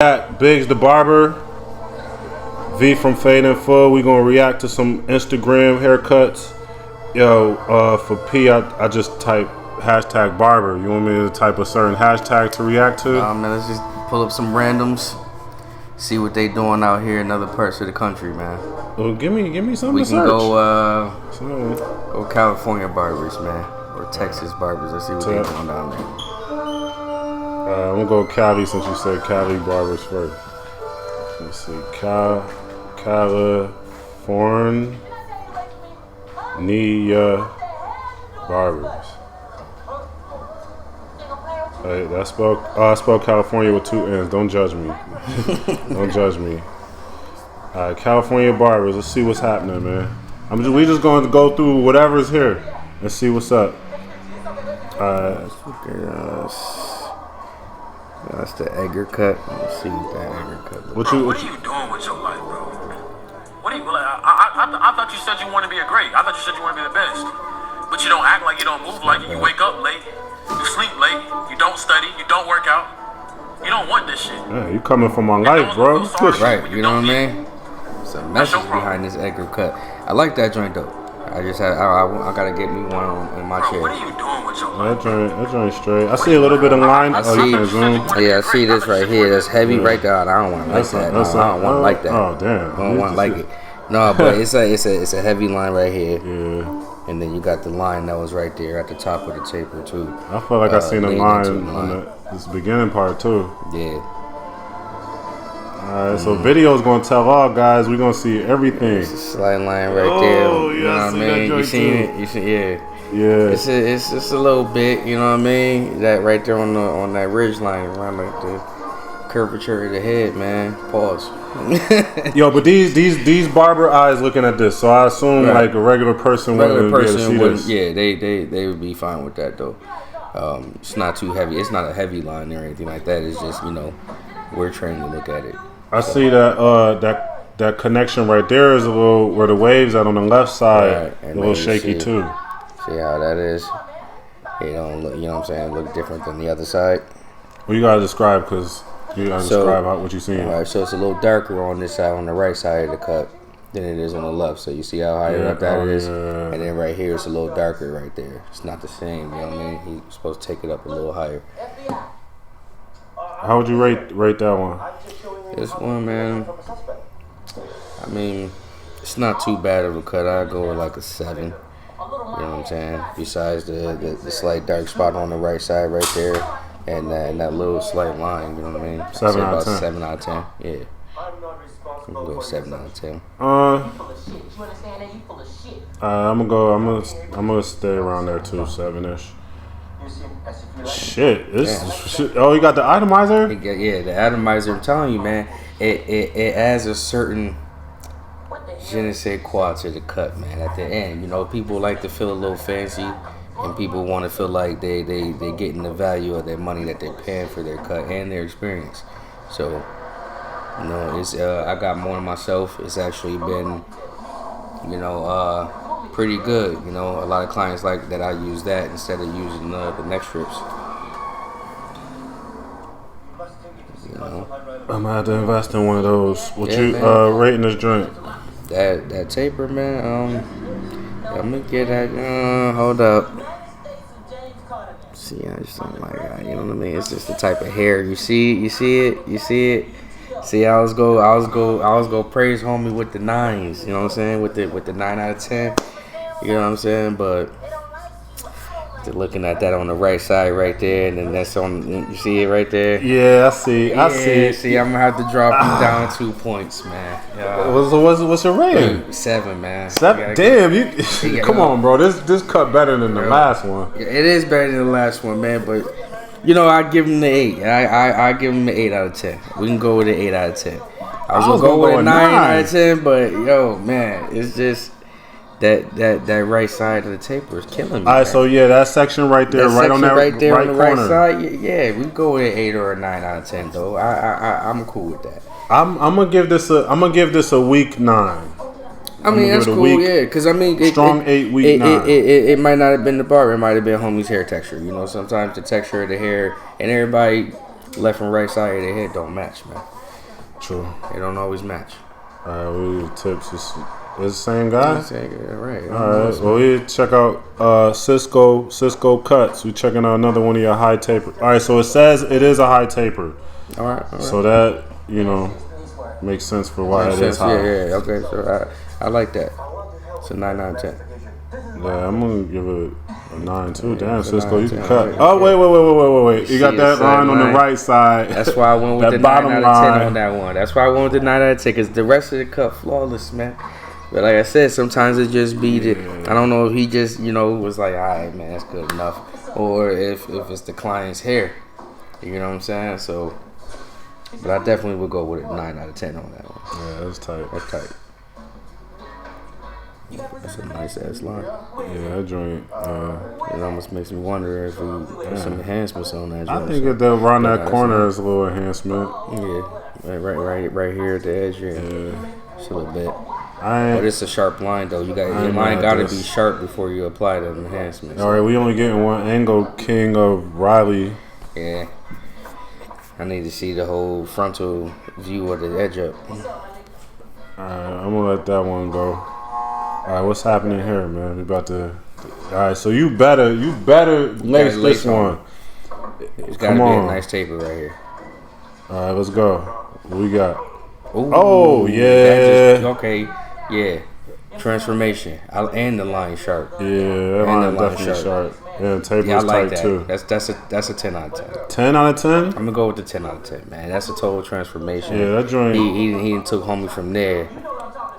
At Biggz the Barber, V from Fade and Full. We gonna react to some Instagram haircuts. Yo, for P, I just type hashtag barber. You want me to type a certain hashtag to react to? Man, let's just pull up some randoms, see what they doing out here in other parts of the country, man. Well, give me something We to can search. go California barbers, man, or Texas barbers. Let's see what they doing down there. I'm gonna go Cali since you said Cali barbers first. Let's see, California barbers. Hey, that's spelled. I spelled California with two N's. Don't judge me. Don't judge me. All right, California barbers. Let's see what's happening, man. We just going to go through whatever's here and see what's up. That's the Edgar cut. Let's see what that Edgar cut looks like. What are you doing with your life, bro? What are you like? I thought you said you want to be a great. I thought you said you want to be the best. But you don't act like you don't move like it. You wake up late. You sleep late. You don't study. You don't work out. You don't want this shit. Yeah, you coming from my life, bro. Right, you know what I mean? There's a message behind this Edgar cut. I like that joint though. I gotta get me one in my chair. What are you doing with your life? That joint straight. I see a little bit of line. I see this right here. That's heavy right there. I don't want like that. I don't want like that. Oh damn. I don't want like it. No, but it's a heavy line right here. Yeah. And then you got the line that was right there at the top of the taper too. I feel like I seen a line on this beginning part too. Yeah. Alright, so video's gonna tell all guys. We're gonna see everything. It's a slight line right there. Oh, You know what I mean? You seen it? You see, yeah. It's just a little bit. You know what I mean? That right there on that ridge line around like the curvature of the head, man. Pause. Yo, but these barber eyes looking at this, so I assume like a regular person wouldn't be able to see this. Yeah, they would be fine with that though. It's not too heavy. It's not a heavy line or anything like that. It's just we're trained to look at it. I see that connection right there is a little where the waves out on the left side, a little shaky too. See how that is? It don't look, you know what I'm saying? Look different than the other side. Well, you gotta describe because you gotta describe what you seeing. All right, so it's a little darker on this side, on the right side of the cut, than it is on the left. So you see how high up that is, and then right here it's a little darker right there. It's not the same. You know what I mean? He's supposed to take it up a little higher. How would you rate that one? This one, man, I mean, it's not too bad of a cut. I'd go with like a 7. You know what I'm saying? Besides the slight dark spot on the right side right there, and that little slight line. You know what I mean? 7 out of 10. 7 out of 10. Yeah. I'm gonna go 7 out of 10. I'm gonna stay around there too, 7-ish. Shit, oh, you got the atomizer? Yeah, the atomizer. I'm telling you, man, it adds a certain je ne sais quoi to the cut, man. At the end, people like to feel a little fancy, and people want to feel like they getting the value of their money that they're paying for their cut and their experience. So, it's I got more myself. It's actually been, pretty good. A lot of clients like that I use that instead of using the neck strips. I'm gonna have to invest in one of those. What you rating this joint? That taper, man. I'm gonna get that. Hold up. See, I just don't like that. You know what I mean? It's just the type of hair. You see it. See, I was go praise homie with the 9s. You know what I'm saying? With the 9 out of 10. You know what I'm saying? But looking at that on the right side right there, and then that's on. You see it right there? Yeah, I see. I see. See, I'm gonna have to drop you down 2 points, man. What's your rating? 7, man. 7. Damn, you come on, bro. This cut better than the last one. It is better than the last one, man. But I give him the 8. I give him the 8 out of 10. We can go with an 8 out of 10. I was gonna go with a 9 out of 10, but man, it's just. That right side of the taper is killing me. All right, so that section right there, right on that right there right on the corner. Right side, yeah, we go with an 8 or a 9 out of 10 though. I'm cool with that. I'm gonna give this a weak 9. I mean, that's cool, yeah. Because, I mean, strong 8, weak 9. It might not have been the barber. It might have been homie's hair texture. Sometimes the texture of the hair, and everybody left and right side of their head don't match, man. True. They don't always match. Alright, we tips. Is the same guy? Right. Alright, well, we check out Cisco Cuts. We checking out another one of your high taper. Alright, so it says it is a high taper. All right. So that, makes sense for why it is high. Yeah. Okay, so I like that. It's a 9 out of 10. Yeah, I'm gonna give it a 9 too. Damn, it's a Cisco, 9, you can 10. cut. Okay. Oh, wait. You got See, that it's a line on the 9. right side. That's why I went with That the 9 bottom out of 10 line. on that one. That's why I went with the 9 out of 10, because the rest of the cut flawless, man. But like I said, sometimes it just be I don't know if he just, was like, all right, man, that's good enough. Or if it's the client's hair. You know what I'm saying? So, but I definitely would go with a 9 out of 10 on that one. Yeah, that's tight. That's tight. That's a nice ass line. Yeah, that joint. It almost makes me wonder if we put some enhancements on that joint. I think that around that corner is a little enhancement. Yeah, right here at the edge. Yeah. Just a little bit. But it's a sharp line though. Your line gotta be sharp before you apply the enhancements. All right, we only getting one angle, King of Riley. Yeah. I need to see the whole frontal view of the edge up. Alright, I'm gonna let that one go. Alright, what's happening here, man? We about to. Alright, so you better lace this one. It's gotta be a nice taper right here. Alright, let's go. What we got? Ooh, oh yeah. Okay, yeah. Transformation. And the line sharp. Yeah, that line definitely sharp. Yeah, the taper is like tight that. too. That's a 10 out of 10. 10 out of 10? I'm gonna go with the 10 out of 10, man. That's a total transformation. Yeah, that joint. He took homie from there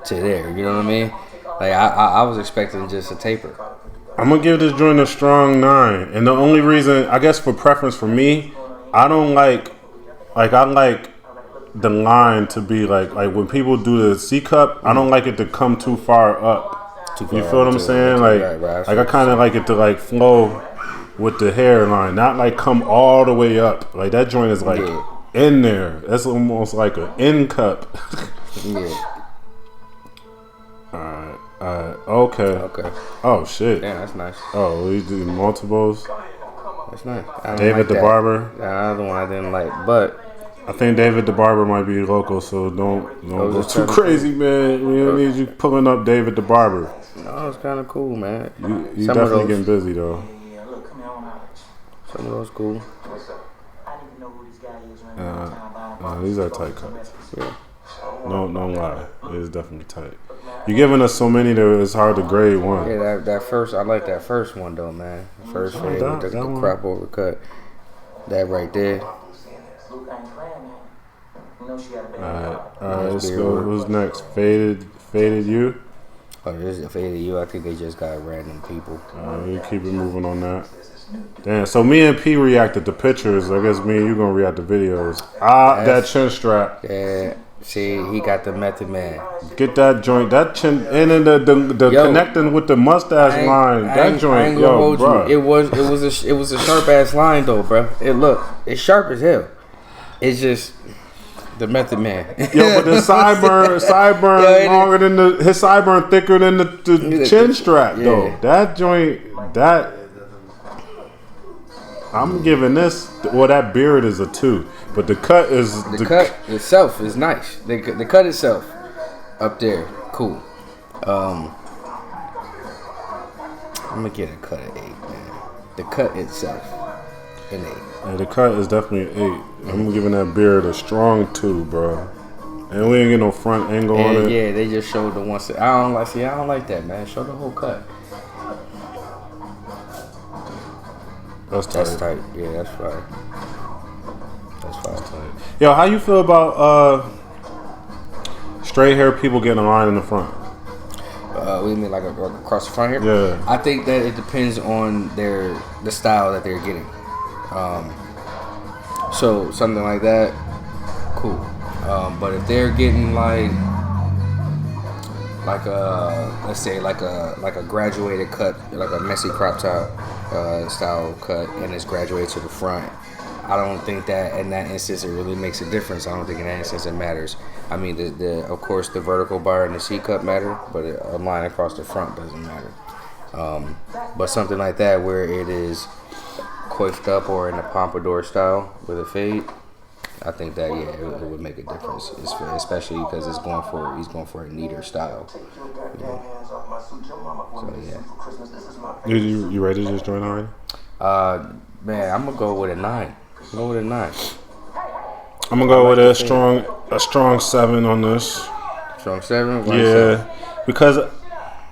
to there. You know what I mean? Like I was expecting just a taper. I'm gonna give this joint a strong 9, and the only reason, I guess, for preference for me, I don't like I like the line to be like when people do the C cup, I don't like it to come too far up. You feel what I'm saying? Like I kind of like it to like flow with the hairline, not like come all the way up. Like that joint is like in there. That's almost like an end cup. Yeah. Okay. Oh shit. Yeah, that's nice. Oh, we do multiples. That's nice. David the Barber. Another one I didn't like, but I think David the Barber might be local, so don't go too crazy, man. We don't need you pulling up David the Barber. No, it's kind of cool, man. You definitely getting busy though. Some of those cool. These are tight cuts. Yeah. No lie, it is definitely tight. You're giving us so many that it's hard to grade one. Yeah, that first, I like that first one though, man. The first fade with the crop overcut. That right there. Alright, let's go. Who's next? Faded you? Oh, this is a Faded you. I think they just got random people. We keep it moving on that. Damn, so me and P reacted to pictures. I guess me and you gonna react to videos. That chin strap. Yeah. See, he got the Method Man. Get that joint, that chin, and then the connecting with the mustache line. That joint, yo, bro. It was a sharp ass line though, bro. It's sharp as hell. It's just the Method Man. Yo, but the sideburn longer than his sideburn thicker than the chin strap though. That joint, I'm giving this. Well, that beard is a 2, but the cut is the cut itself is nice. The cut itself up there, cool. I'm gonna get a cut at 8, man. The cut itself, an 8. Yeah, the cut is definitely an 8. I'm giving that beard a strong 2, bro. And we ain't get no front angle on it. Yeah, they just showed the one. I don't like that, man. Show the whole cut. That's tight. Yeah, that's fine. That's tight. Yo, how you feel about straight hair people getting a line in the front? What do you mean, like across the front here? Yeah. I think that it depends on the style that they're getting. So something like that, cool. But if they're getting like let's say like a graduated cut, like a messy crop top style cut, and it's graduated to the front, I don't think that in that instance it really makes a difference. I don't think in that instance it matters. I mean, of course the vertical bar and the C cut matter, but a line across the front doesn't matter. But something like that where it is coiffed up or in a pompadour style with a fade, I think that it would make a difference, especially because he's going for a neater style. You know? So yeah. You ready to just join already? Man, I'm gonna go with a 9. Go with a 9. I'm gonna go with a strong 7 on this. Strong 7. Yeah, because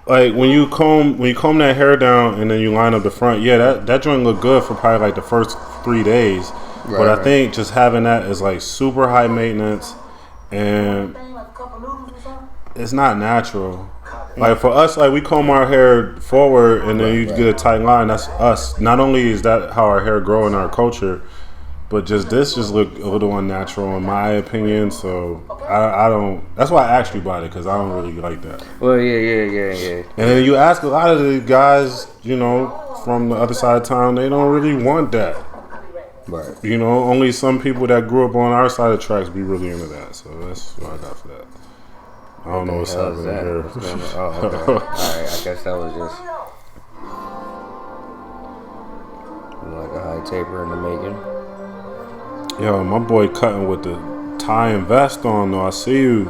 like when you comb that hair down and then you line up the front, that joint look good for probably like the first 3 days. Right, but I think just having that is like super high maintenance and it's not natural. Like for us, like we comb our hair forward and then you get a tight line. That's us. Not only is that how our hair grow in our culture, but this just look a little unnatural in my opinion. So I don't. That's why I asked you about it because I don't really like that. Well, yeah. And then you ask a lot of the guys, you know, from the other side of town, they don't really want that. Right. You know, only some people that grew up on our side of the tracks be really into that. So that's what I got for that. I don't know what's happening here. Oh, okay. All right. I guess that was just like a high taper in the making. Yo, my boy cutting with the tie and vest on though. I see you,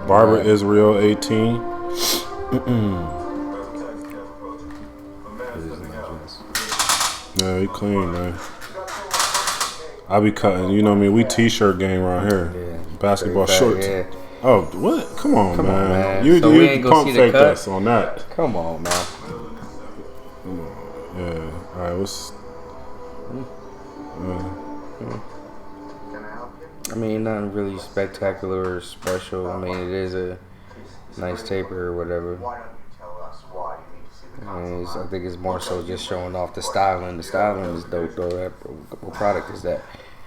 Barber Israel 18. Yeah, he clean, man. I be cutting, you know what I mean? We t-shirt gang around here. Yeah. Basketball shorts. Yeah. Oh, what? Come on, man. You So we ain't gonna pump see the faked cut? us on that. Come on, man. Yeah. All right, what's... I mean, nothing really spectacular or special. I mean, it is a nice taper or whatever. I mean, I think it's more so just showing off the styling. The styling is dope, though. What product is that?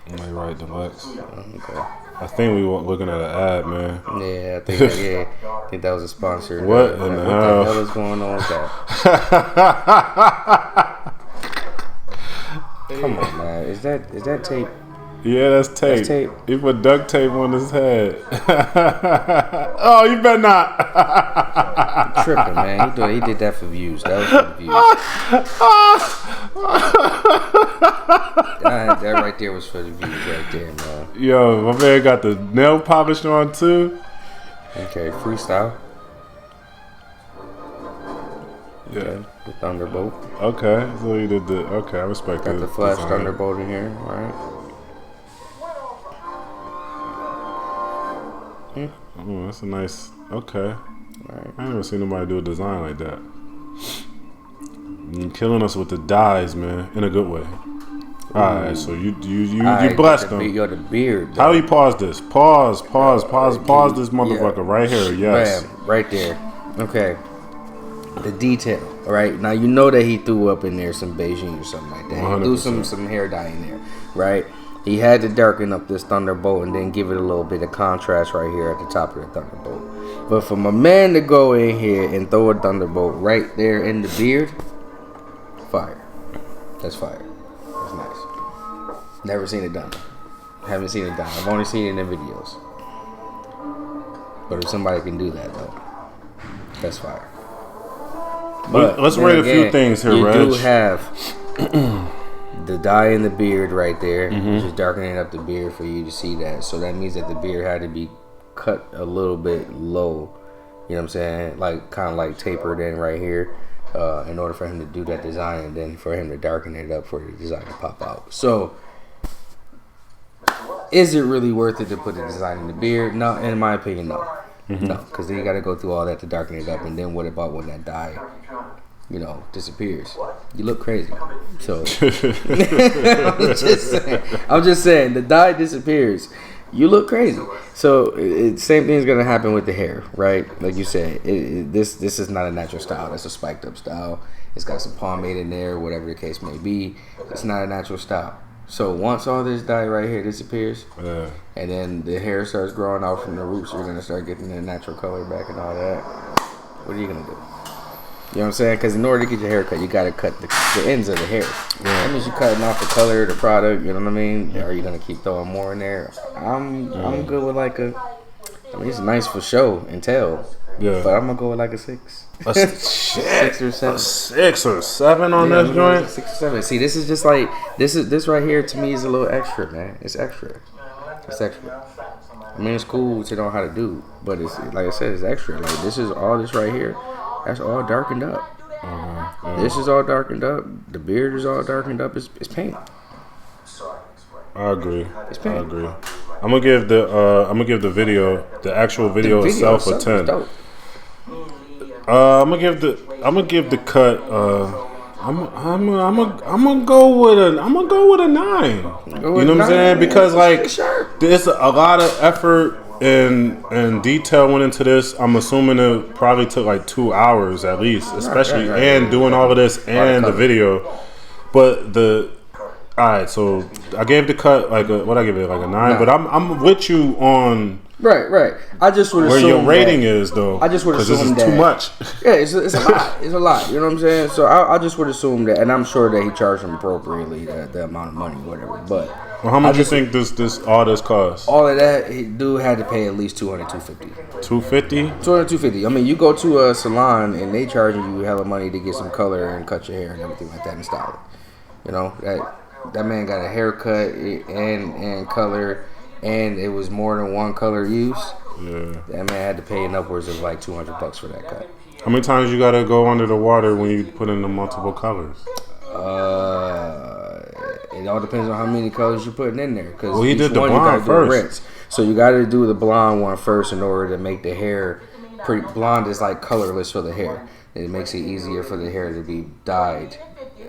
You're right, Deluxe. Okay. I think we were looking at an ad, man. Yeah, I think that was a sponsor. What in what the the hell? hell is going on with that? Come on, man. Is that tape? Yeah, that's tape. That's tape. He put duct tape on his head. Oh, you better not. Tripping, man. He did that for views. That was for the views. That right there was for the views right there, man. Yo, my man got the nail polish on too. Okay, freestyle. Yeah. Okay, the Thunderbolt. Okay, so he did the. Okay, I respect that. Got the Flash Thunderbolt in here, alright. Oh, that's a nice. Okay. Alright. I never seen nobody do a design like that. You're killing us with the dyes, man, in a good way. Alright, so you blessed them. Yo, the beard. How do you pause this? Pause this motherfucker right here. Yes. Bam, right there. Okay. The detail. All right. Now you know that he threw up in there some Beijing or something like that. He threw 100%. some hair dye in there, right? He had to darken up this Thunderbolt and then give it a little bit of contrast right here at the top of the Thunderbolt. But for my man to go in here and throw a Thunderbolt right there in the beard, fire. That's fire. That's nice. Never seen it done. Haven't seen it done. I've only seen it in videos. But if somebody can do that though, that's fire. But let's rate a few things here, Reg. You do have the dye in the beard right there, just darkening up the beard for you to see that. So that means that the beard had to be cut a little bit low. You know what I'm saying? Like kind of like tapered in right here, in order for him to do that design, and then for him to darken it up for the design to pop out. So, is it really worth it to put the design in the beard? No, in my opinion, no. No, because then you got to go through all that to darken it up, and then what about when that dye, disappears? You look crazy. So I'm just saying, the dye disappears. You look crazy. So same thing is gonna happen with the hair, right? Like you said, this is not a natural style. That's a spiked up style. It's got some pomade in there, whatever the case may be. It's not a natural style. So once all this dye right here disappears, and then the hair starts growing out from the roots, you're gonna start getting the natural color back and all that. What are you gonna do? You know what I'm saying? Because in order to get your hair cut, you gotta cut the ends of the hair. Yeah. That means you're cutting off the color of the product. You know what I mean? Are you gonna keep throwing more in there? I'm good with I mean, it's nice for show and tell. Yeah. But I'm gonna go with like a 6. A 6 or 7. 6 or 7 on this joint. 6 or 7. See, this is just like this right here to me is a little extra, man. It's extra. It's extra. I mean, it's cool to know how to do, but it's like I said, it's extra. Like this is all this right here. That's all darkened up. This is all darkened up. The beard is all darkened up. It's paint. I agree. It's paint. I agree. I'm gonna give the video, the actual video itself a 10. I'm gonna give the cut. I'm gonna go with a 9. You know what I'm saying? Because like there's a lot of effort and detail went into this. I'm assuming it probably took like 2 hours at least, especially and doing all of this and the video. But alright, so I gave the cut like what I give it like a 9. But I'm with you on. Right. I just would assume where your rating is though. I just would assume this is too much. Yeah, it's a lot. It's a lot. You know what I'm saying? So I just would assume that, and I'm sure that he charged him appropriately the amount of money, whatever. But well, how much do you think all this costs? All of that, dude had to pay at least $200, $250. $250? $250. I mean, you go to a salon and they charging you hella money to get some color and cut your hair and everything like that and style it. You know that man got a haircut and color. And it was more than one color used. Yeah. That man had to pay upwards of like $200 for that cut. How many times you gotta go under the water when you put in the multiple colors? It all depends on how many colors you're putting in there. Cause he did the blonde first. So you got to do the blonde one first in order to make the hair pretty. Blonde is like colorless for the hair. It makes it easier for the hair to be dyed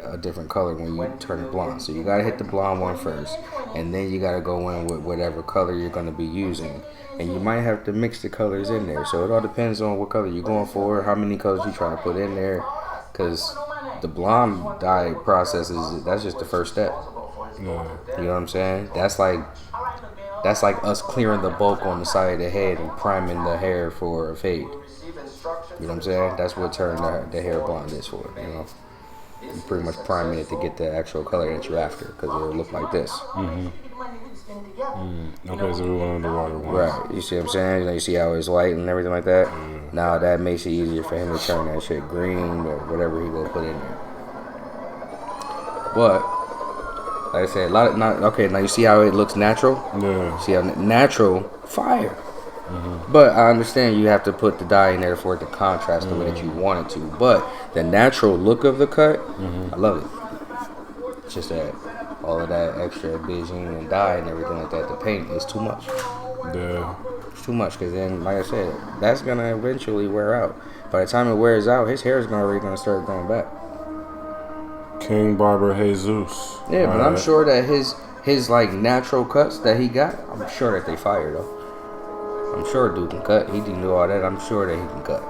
a different color when you turn it blonde. So you gotta hit the blonde one first, and then you gotta go in with whatever color you're gonna be using, and you might have to mix the colors in there. So it all depends on what color you're going for, how many colors you trying to put in there, because the blonde dye process that's just the first step. You know what I'm saying? That's like us clearing the bulk on the side of the head and priming the hair for a fade. You know what I'm saying? That's what turning the hair blonde is for. You know. You pretty much priming it to get the actual color that you're after, because it'll look like this. Okay, so we went underwater once. Right, you see what I'm saying? You see how it's white and everything like that? Now that makes it easier for him to turn that shit green or whatever he gonna put in there. But, like I said, now you see how it looks natural? Yeah. See how natural, fire. But I understand you have to put the dye in there for it to contrast the way that you want it to. But the natural look of the cut, I love it. It's just that all of that extra Beijing and dye and everything like that, the paint is too much. Yeah. It's too much because then, like I said, that's going to eventually wear out. By the time it wears out, his hair is already going to start going back. King Barber Jesus. Yeah, but I'm sure that his like natural cuts that he got, I'm sure that they fire though. I'm sure dude can cut. He can do all that. I'm sure that he can cut.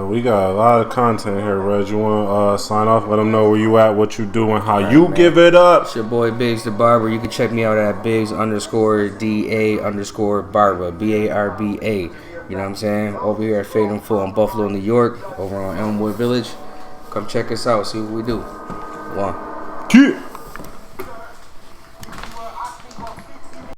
We got a lot of content here, Reg. You want to sign off? Let them know where you at, what you do, and how you give it up. It's your boy Biggz the Barber. You can check me out at Biggz_DA_Barber. BARBA. You know what I'm saying? Over here at Fade and Full in Buffalo, New York. Over on Elmwood Village. Come check us out. See what we do. One. Yeah.